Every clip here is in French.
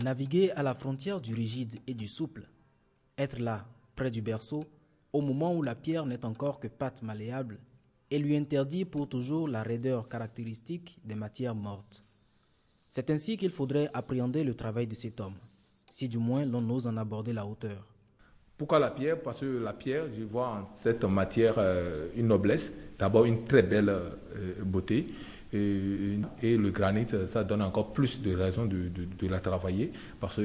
Naviguer à la frontière du rigide et du souple, être là, près du berceau, au moment où la pierre n'est encore que pâte malléable, et lui interdit pour toujours la raideur caractéristique des matières mortes. C'est ainsi qu'il faudrait appréhender le travail de cet homme, si du moins l'on ose en aborder la hauteur. Pourquoi la pierre? Parce que la pierre, je vois en cette matière une noblesse, d'abord une très belle beauté, et le granit, ça donne encore plus de raisons de la travailler, parce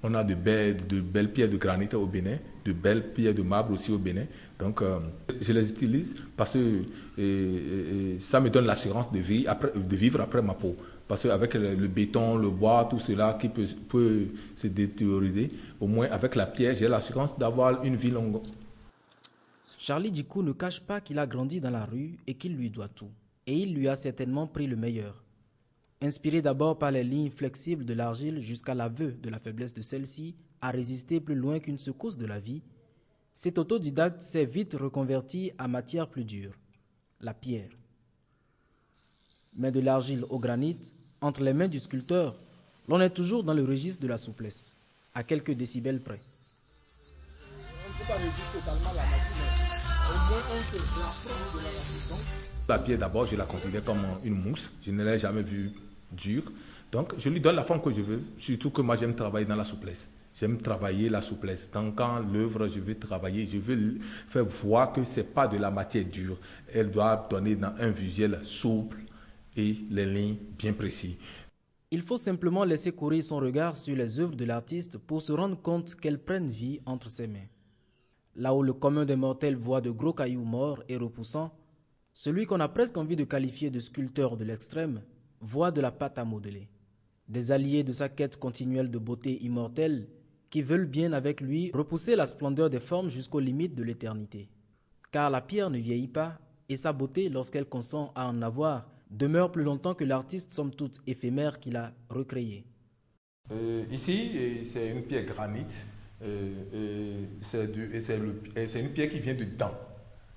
qu'on a de belles pierres de granit au Bénin, de belles pierres de marbre aussi au Bénin. Donc, je les utilise parce que ça me donne l'assurance de vivre après ma peau. Parce qu'avec le béton, le bois, tout cela qui peut se détérioriser, au moins avec la pierre, j'ai l'assurance d'avoir une vie longue. Charlie Dickou ne cache pas qu'il a grandi dans la rue et qu'il lui doit tout. Et il lui a certainement pris le meilleur. Inspiré d'abord par les lignes flexibles de l'argile jusqu'à l'aveu de la faiblesse de celle-ci à résister plus loin qu'une secousse de la vie, cet autodidacte s'est vite reconverti à matière plus dure, la pierre. Mais de l'argile au granit, entre les mains du sculpteur, l'on est toujours dans le registre de la souplesse, à quelques décibels près. On ne peut pas réduire totalement la machine, mais au moins on se rapproche de la machine. La pierre d'abord, je la considère comme une mousse, je ne l'ai jamais vue dure, donc je lui donne la forme que je veux, surtout que moi j'aime travailler dans la souplesse. J'aime travailler la souplesse. Donc quand l'œuvre, je veux travailler, je veux faire voir que ce n'est pas de la matière dure. Elle doit donner dans un visuel souple et les lignes bien précises. Il faut simplement laisser courir son regard sur les œuvres de l'artiste pour se rendre compte qu'elles prennent vie entre ses mains. Là où le commun des mortels voit de gros cailloux morts et repoussants, celui qu'on a presque envie de qualifier de sculpteur de l'extrême voit de la pâte à modeler. Des alliés de sa quête continuelle de beauté immortelle qui veulent bien avec lui repousser la splendeur des formes jusqu'aux limites de l'éternité. Car la pierre ne vieillit pas et sa beauté, lorsqu'elle consent à en avoir, demeure plus longtemps que l'artiste somme toute éphémère qu'il a recréé. Ici, c'est une pierre granite. C'est une pierre qui vient de Dan,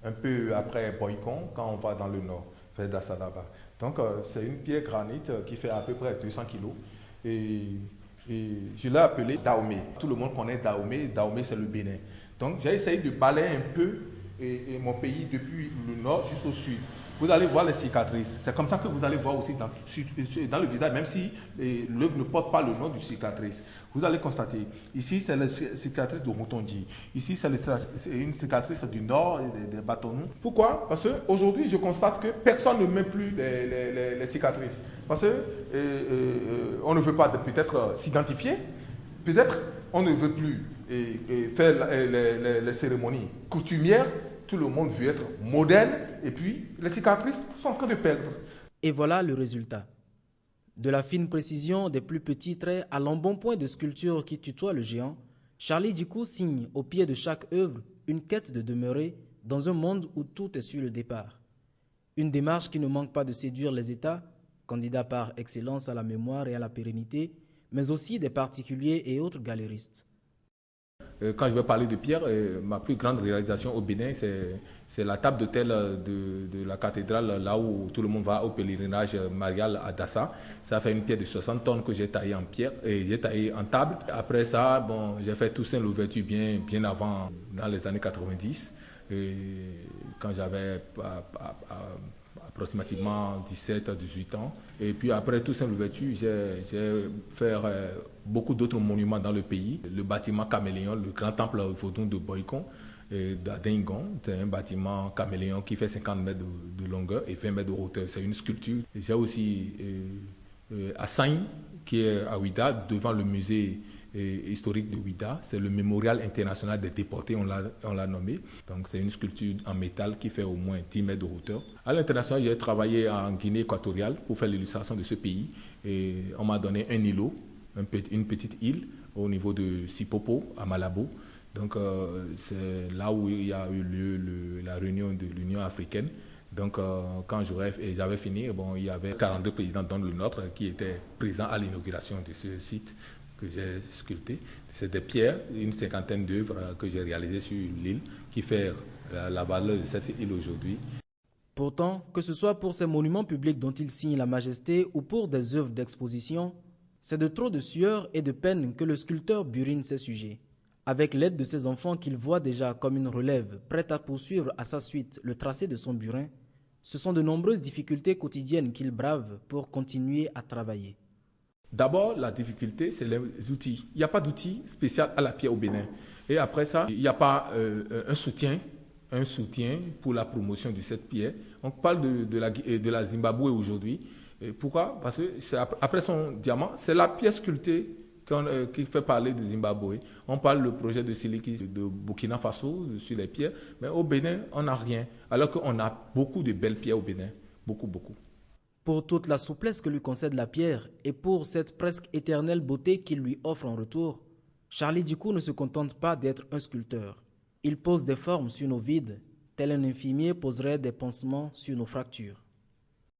un peu après Boycon, quand on va dans le nord, vers Dassalaba. Donc, c'est une pierre granite qui fait à peu près 200 kilos. Et je l'ai appelée Dahomey. Tout le monde connaît Dahomey. Dahomey, c'est le Bénin. Donc, j'ai essayé de balayer un peu mon pays depuis le nord jusqu'au sud. Vous allez voir les cicatrices. C'est comme ça que vous allez voir aussi dans le visage, même si l'œuvre ne porte pas le nom du cicatrice. Vous allez constater, ici c'est la cicatrice de Mutonji. Ici c'est une cicatrice du nord, des bâtonnons. Pourquoi? Parce qu'aujourd'hui, je constate que personne ne met plus les cicatrices. Parce qu'on ne veut pas peut-être s'identifier. Peut-être on ne veut plus faire les cérémonies coutumières. Tout le monde veut être moderne et puis les cicatrices sont en train de perdre. Et voilà le résultat. De la fine précision des plus petits traits à l'embonpoint de sculpture qui tutoie le géant, Charlie Dickou signe au pied de chaque œuvre une quête de demeurer dans un monde où tout est sur le départ. Une démarche qui ne manque pas de séduire les États, candidats par excellence à la mémoire et à la pérennité, mais aussi des particuliers et autres galéristes. Quand je vais parler de pierre, ma plus grande réalisation au Bénin, c'est la table d'autel de la cathédrale, là où tout le monde va au pèlerinage marial à Dassa. Ça fait une pierre de 60 tonnes que j'ai taillée en pierre et j'ai taillé en table. Après ça, bon, j'ai fait Toussaint l'ouverture bien avant, dans les années 90, quand j'avais approximativement 17 à 18 ans. Et puis après Toussaint l'ouverture, j'ai fait beaucoup d'autres monuments dans le pays. Le bâtiment Caméléon, le grand temple vaudou de Boycon, d'Adengon, c'est un bâtiment caméléon qui fait 50 mètres de longueur et 20 mètres de hauteur. C'est une sculpture. J'ai aussi à Saïn, qui est à Ouida, devant le musée historique de Ouida. C'est le mémorial international des déportés, on l'a nommé. Donc c'est une sculpture en métal qui fait au moins 10 mètres de hauteur. À l'international, j'ai travaillé en Guinée équatoriale pour faire l'illustration de ce pays. Et on m'a donné un îlot, une petite île au niveau de Sipopo, à Malabo. Donc c'est là où il y a eu lieu la réunion de l'Union africaine. Donc quand j'avais fini, bon, il y avait 42 présidents, dont le nôtre, qui étaient présents à l'inauguration de ce site que j'ai sculpté. C'est des pierres, une cinquantaine d'œuvres que j'ai réalisées sur l'île, qui fait la valeur de cette île aujourd'hui. Pourtant, que ce soit pour ces monuments publics dont il signe la majesté ou pour des œuvres d'exposition, C'est de trop de sueur et de peine que le sculpteur burine ses sujets. Avec l'aide de ses enfants qu'il voit déjà comme une relève, prête à poursuivre à sa suite le tracé de son burin, ce sont de nombreuses difficultés quotidiennes qu'il brave pour continuer à travailler. D'abord, la difficulté, c'est les outils. Il n'y a pas d'outil spécial à la pierre au Bénin. Et après ça, il n'y a pas un soutien pour la promotion de cette pierre. On parle de la Zimbabwe aujourd'hui. Pourquoi? Parce que après son diamant, c'est la pierre sculptée qui fait parler de Zimbabwe. On parle du projet de Siliki de Burkina Faso sur les pierres, mais au Bénin, on n'a rien. Alors qu'on a beaucoup de belles pierres au Bénin. Beaucoup, beaucoup. Pour toute la souplesse que lui concède la pierre et pour cette presque éternelle beauté qu'il lui offre en retour, Charlie Dicot ne se contente pas d'être un sculpteur. Il pose des formes sur nos vides, tel un infirmier poserait des pansements sur nos fractures.